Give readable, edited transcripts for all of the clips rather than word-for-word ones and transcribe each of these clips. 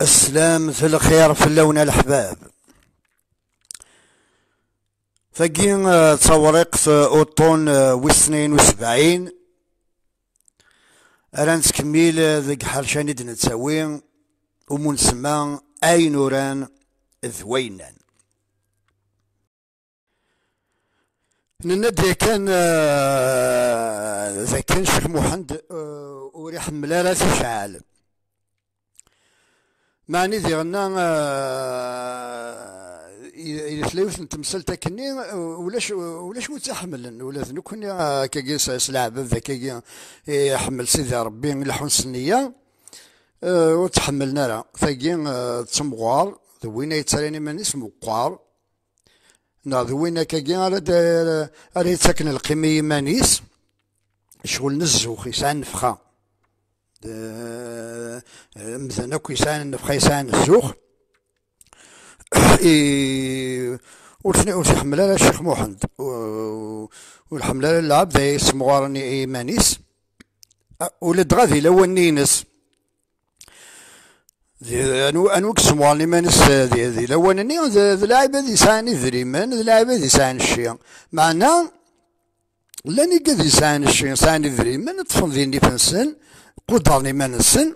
السلام في الخير في اللون الأحباب. فقين تصوريق أوطون وسنين وسبعين أران تكميل ذيك حرشاني نتساوي ومنسمى أي نوران ذوينان نندي كان ذا كان شيخ محمد وريح ملالة تشعال معني ذي غنا إذا تلاوث نتمثل تاكني ولاش متحمل ولا ذنكني كيس سلعب ذا كي يحمل سيدي ربي لحون سنية وتحملنا راه ثاقي تسمغار ذوينا يتساليني من اسم وقار ذوينا كي راه تسكن القيمي مانيس شغل نزوخ يسعى نفخه مثلا كيسان النفخه يسعى الزوخ وتحمل على الشيخ محمد والحمل على العبد اسمه غارني ايمانيس ولد غادي لو النينس انو كسمو غارني مانيس ذي لو انني اللاعب هذي ساني ذريمان اللاعب هذي ساني الشيء معنا لاني قد يساني الشيء ساني ذريمان طفن ذيني فنسن قدرني ما نسن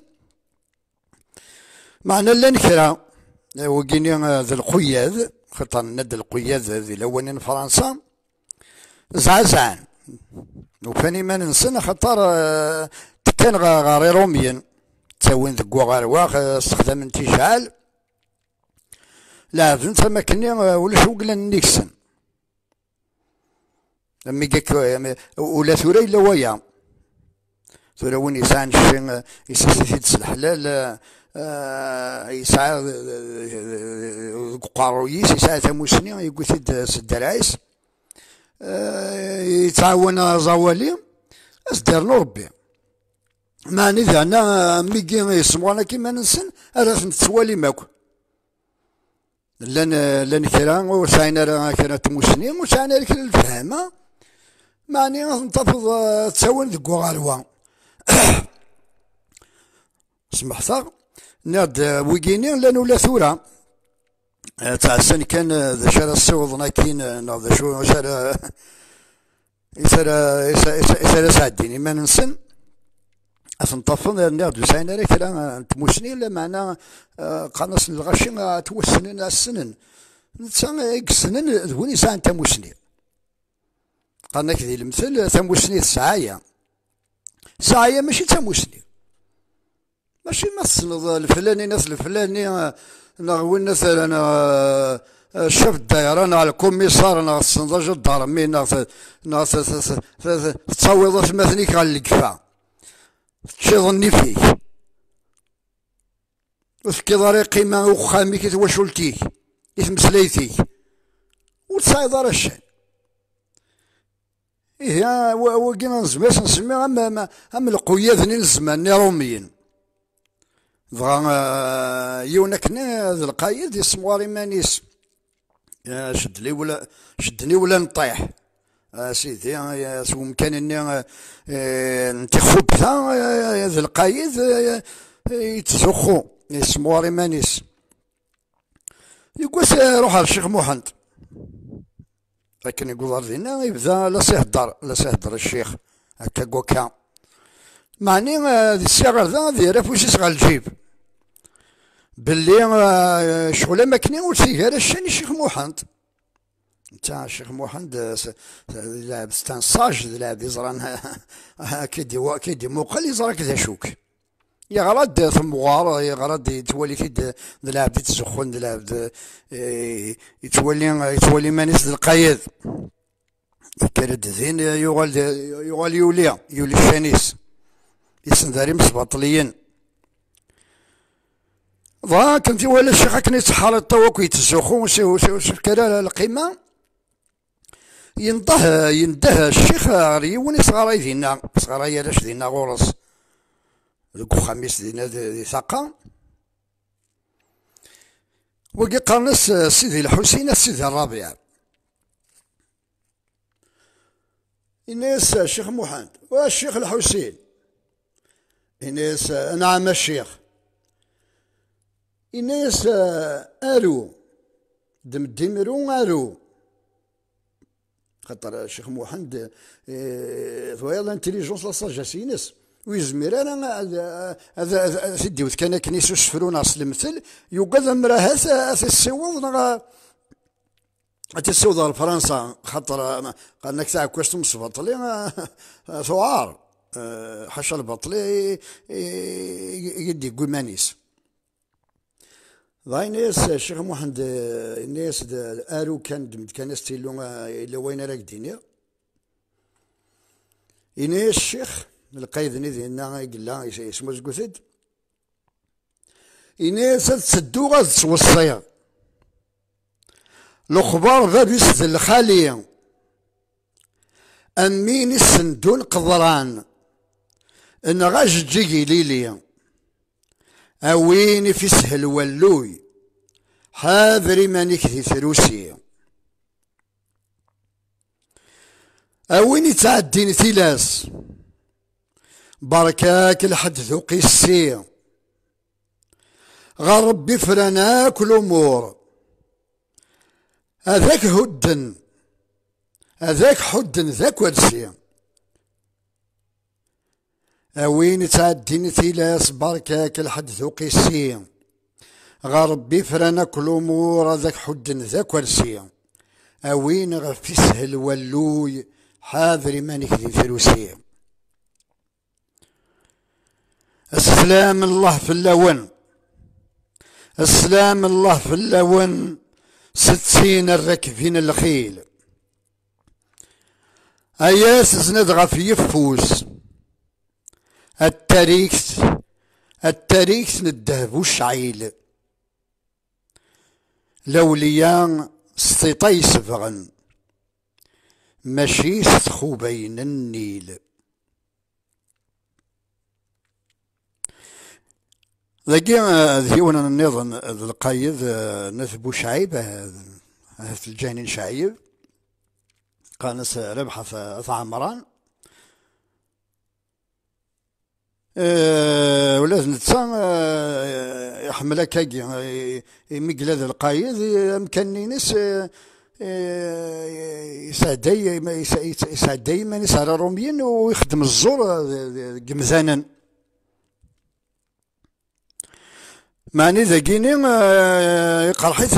معنا لان كرا وكيني ذا القياد خطر ند القياد ذي الاولين فرنسا زعزعان وفاني ما ننسن خطر كان غاري روميا تساوين ذكوا غارواخ استخدام انتشال لا فهمت ما كني ولا شو قلنا نيكسن ولا ثوري الا ويا ثوري وين يسعى الشيء يسيد الحلال يسعى قارويس يسعى ثموسني يقول سد العيس يتعاون زوالي أصدر ربي ما نذا أنا ميجي يسمونا كيما ننسن أراس نتسوالي ماكو لان كرا وسعينا كرا تموسني وسعينا لك الفهمة معني نتفض تساون ذك غالوا سمحتها ناد ويجيني لانه لا ثورة تاع السن كان ذا شارع السوض ناكين ذا شو شارع يسار سعديني ما ننسن أثنطفن ناد وسعينا لك كرا تموسني لا معنا قناص الغشين توسنن السنن نتسا يكسنن ذوني ساعة تموسني قالنا كذي المثل تموسني السعاية سعاية ماشي تموسني ماشي مثلا الفلاني ناس الفلاني نغوي مثلا شاف الدايره على الكوميسار انا الصندوق الضرمي تصوض مثنيك على الكفا تشظني فيك وفكي طريقي ما وخامي كي توشلتيك يتمسليتيك وتصايد راه الشيء إيه وكينا نزماس نسمي أما القياد نزمان روميين ضغا يونكنا ذا القايد يسمواري مانيس شدني ولا نطيح سيدي سو مكان اني نتخو بها ذا القايد يتسخو يسمواري مانيس يقول روح على الشيخ محمد لكن يقول ارضينا يبدا لا سيهدر الشيخ هكا كوكا معني ذي الصغر ذا ذي راه واش يصغر الجيب باللي شغله ما كني وتيجار الشاني الشيخ محمد نتا الشيخ محمد لاعب ستانساج لاعب يزران كيدي موقع يزرا كذا شوك يا غراد ثموار يا غراد يتولي كيد لاعب تسخن لاعب يتولي مانيس القايد كرد ذين يغال يولي الشانيس يسنداري مسبطليين ضا كنت ولا الشيخ كني تحال الطوق يتسخون كرا القيمه ينده الشيخ ريوني صغاري دينا صغاري لاش دينا غورس ذوك خميس دينا ذي ثقه وقي قرنس سيدي الحسين سيدي الربيع الناس الشيخ محمد والشيخ الحسين الناس نعم الشيخ الناس ارو ديمرو ارو خاطر الشيخ محمد ضويا لانتيليجونس لا ساجاس ينس ويزمر انا هذا سيدي كان كنيسو سفرون اصل المثل يوقظ امراه السوض تسوض فرنسا خاطر قال لك تاع كوستم سبطلي ثوار حاشا البطلي يدي قمانيس ضاي ناس الشيخ محمد الناس ارو كان ستيلو الا وين راك دينيا إني الشيخ القايد نيدي إنا قلا اسمو زكوثد إني تسدو غاد توصيا الأخبار بابس الخالية أمين السندون قضران إن غاج تجي ليليا أوين في سهل ولوي حاذري مانيك في ثروسية أوين يتعدين ثلاث بركاك الحدث قسي غربي فرناك الأمور هذاك هدن هذاك حدن ذاك ورسي أوين تعدين ثلاث بركاك الحدث قسي غربي فرناك الأمور هذاك حدن ذاك ورسي أوين غفي سهل ولوي حاذري مانك ذي فروسية السلام الله في اللون السلام الله في اللون 60 الركفين الخيل اياس زند غفي يفوز التاريخ ندهب والشعيل لوليان ستيطي سفغن ماشي ستخو بين النيل ذاكي ذيونا النظام القايد نثبو شعيب في الجانين شعيب قانس ربحة في عمران ولازم نتسان يحمل كاكي مقلاد القايد مكنينس يسعد دايما يسعر روميين ويخدم الزور قمزانا معني ذاكيني يقرحيت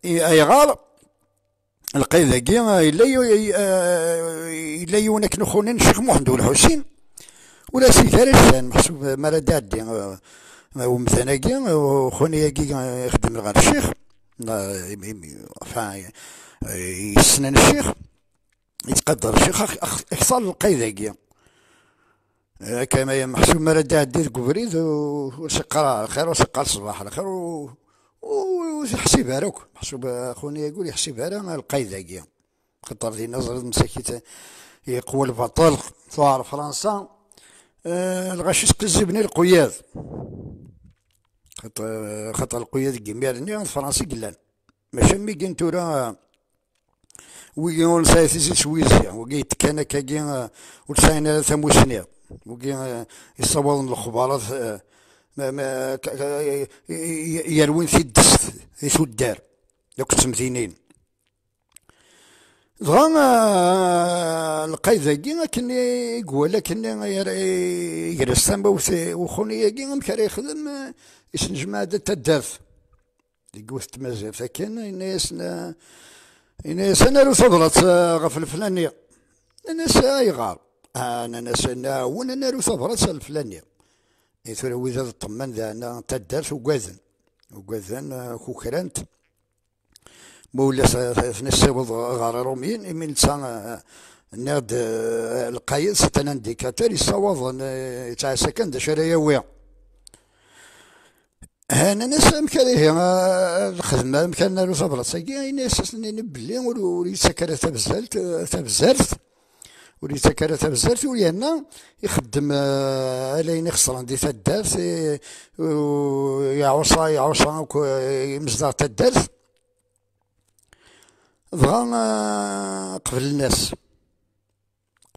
ايغار القايد ذاكي الا يونك نخونين الشيخ محمد والحسين ولا سيثار محسوب مرا دادي ومثاناكي وخوني ياكي يخدم غير الشيخ يسنن الشيخ يتقدر الشيخ اخصار القايد ذاكي كما محسوب مرا دادي الكبريد وسقر على خير وسقر الصباح على خير ويحسبها راك محسوب اخوني يقول يحسبها راه القايد ذاكي خطر ذي نظر مساكيت يقوى البطل ثوار فرنسا الغشيش قزبني القياد خطر القياد كيميرني الفرنسي قلان ماشي مي كنتورا ويقول سايتي زيت سويسيا وقيت كان كاكي ولساينا ثموسنيا وكي يصوضن الخبارات ما يروين في الدست في الدار دوك التمثيلين ضغا القايد ذاكي كني يقول كني يجلس ثما وخوني ياكي مكان يخدم يسنجم تدارت يقول تمازال فكان الناس انا لو صبرت غف الفلانيه الناس يغار انا ناس ناون انا لو صبرت الفلانيه يثور وذا الطمان ذا انا تدارت وكذا كوكرانت مولا نساوض غار روميين من تسا ناد القايد ستان انديكاتور يصوض تاع سكن دا شرايوية هانا ناس مكان الخدمة مكان نارو صبرت ساكي ناس نبلي ولي سكرة تبزرت ولي سكرة تبزرت ولينا يخدم علينا خسر عندي تدارت يعوصا يمزدار تدارت بغا قبل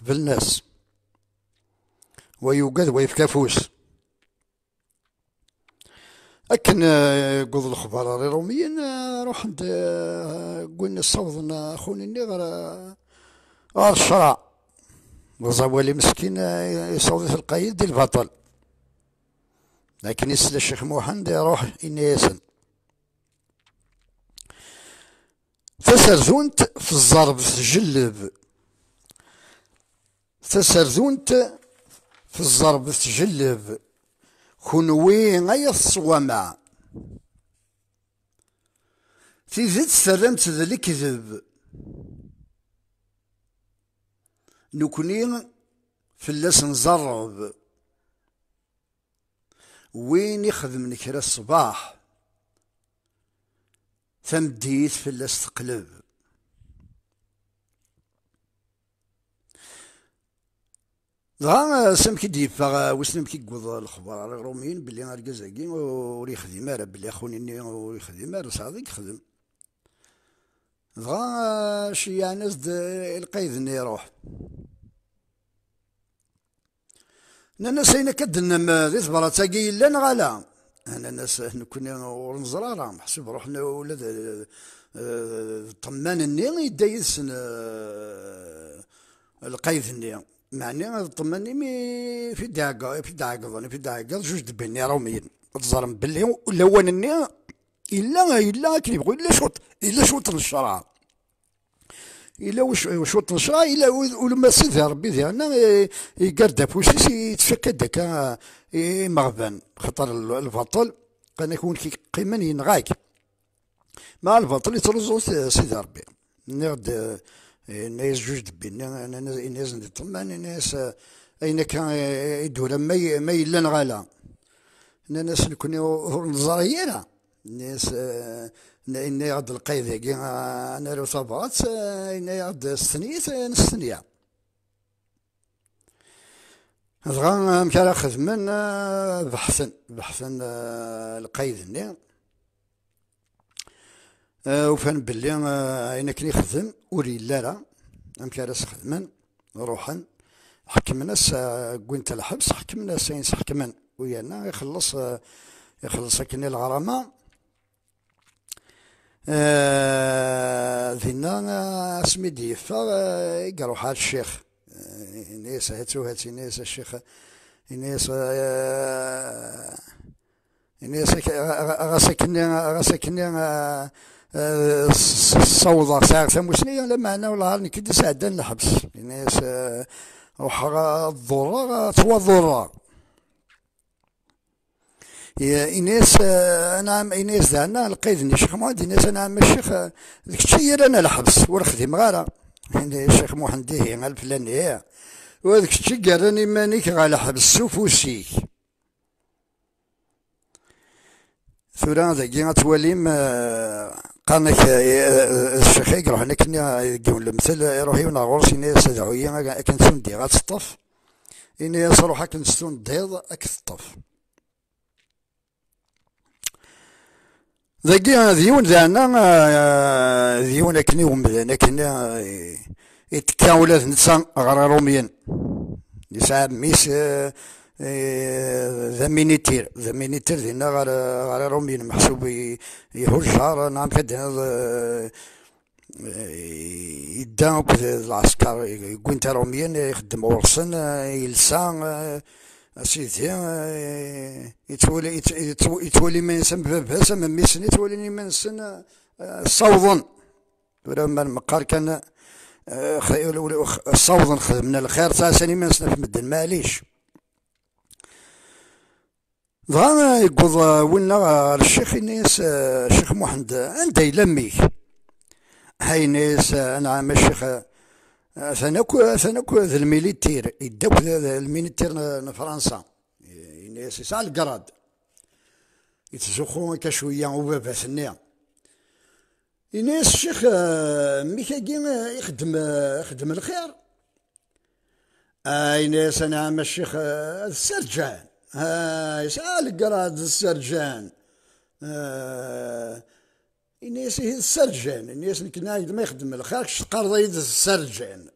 الناس ويوقد ويفكافوس لكن قوض الخبراء الروميين روح عند قلنا صوضنا خوني غير الشرع وزوالي مسكين يصوض في القيد ديال البطل، لكن يسال الشيخ محمد يروح ينيسن تسرزونت في الزرب تجلب، تسرزونت في الزرب تجلب كنوي غير الصوامع في زيت سرمت ذا الكذب نكوني فلاس نزرب وين يخدم نكرا الصباح تمديت فلاس تقلب. ضا سام كي ديفا وسلم كي يقوض الخبراء الروميين بلي الكازاكي وري يخدم راه بلي اخوني وري يخدم راه صادق يخدم. ضا شي ناس القيد يروح انا سينا كدنا ذي زبرة تاقي لا نغالا انا ناس نكون ورنزرارا محسوب روحنا ولاد طمان الني يدا يسن القيد الني معني الطمان مي في داقة في داقة جوج دبني روميين تزرم باللي لون الني الا كي يبغوا الا شوط الشرع إلا وشوط نشرا إلا ولما سيدي ربي ديالنا يقرد بوسيس يتفكى داك مغبان خاطر البطل كان يكون كي قيمن ينغاك مع البطل يترزو سيدي ربي نغد ناس جوج دبي ناس نطمن ناس أين كان يدور ما إلا نغالا ناس نكون نزرينا ناس إن يعد القيد أنا لو صبرت إن يعد السنية نستنيا هذا مكان خدمن بحثن القيد وفان باللي أين كني خدم وري لا مكان خدمن روحا حكم ناس قنت الحبس حكم ناس حكمن ويانا يخلص كني الغرامة ذينا اسمي ديفا يقرو حال الشيخ ناس هاتي ناس الشيخ ناس غاسكني الصوضة ساعة ثموسنية لما أنا ولا هارني كي ساعدان الحبس ناس روح الضرة توا ضرة إناس أنا إناس دعنا القيد الشيخ محمد إناس أنا عم الشيخ ذيك الشيء أنا الحبس ورخدم غارة الشيخ محمد هي الفلاني وهذاك الشيء قراني مانيك على حبس سوفوسيك ثورا ذاكي غتوليم قالك الشيخ يروح هنا كنا يقول المثل يروح يونا غورس إناس دعوية كنسون دي غتسطف إناس روحها كنسون ديض أكتطف ذاكي ديون ذانا ديون كني ومدانا كنا يتكاولات نتسا غير روميين يسعى ميس ذا مينيتير دينا غير روميين محسوب يهجر نعم كدنا يدا العسكر يكون تا روميين يخدم ورسن يلسا اسيدي يتولي ما ينسى باباس اما ميسن يتولي ما ينسى صوضا ولا ما المقار كان صوضا خدمنا الخير تاع ساني ما نسنا في مدن معليش ضغا يقول ونا الشيخ الناس الشيخ محمد انت يلميك هاي ناس انا عام الشيخ ثانوك ذا الميليتير يدوك ذا الميليتير فرنسا الناس يسعى القراد يتزوخون كشوية وبابا ثنيا الناس الشيخ ميكاكي يخدم الخير ناس انا عام الشيخ السرجان يسعى القراد السرجان الناس هي السرجان الناس اللي كنا ما يخدم الخير قرض يد السرجان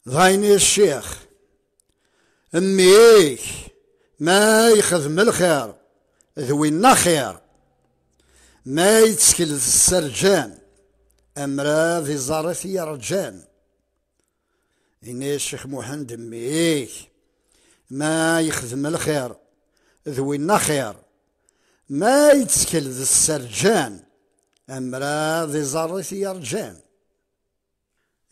ضايني الشيخ اميك ما يخدم الخير ذوينا خير ما يتسكل السرجان أمرا ذي زارث يرجان. إني الشيخ محمد ميك ما يخدم الخير ذوينا خير ما يتسكل السرجان أمرا ذي زارث يرجان.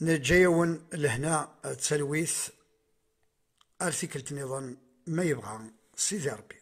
نجيون لهنا تسلويث أرثكلت نظام ما يبغى سيدي ربي.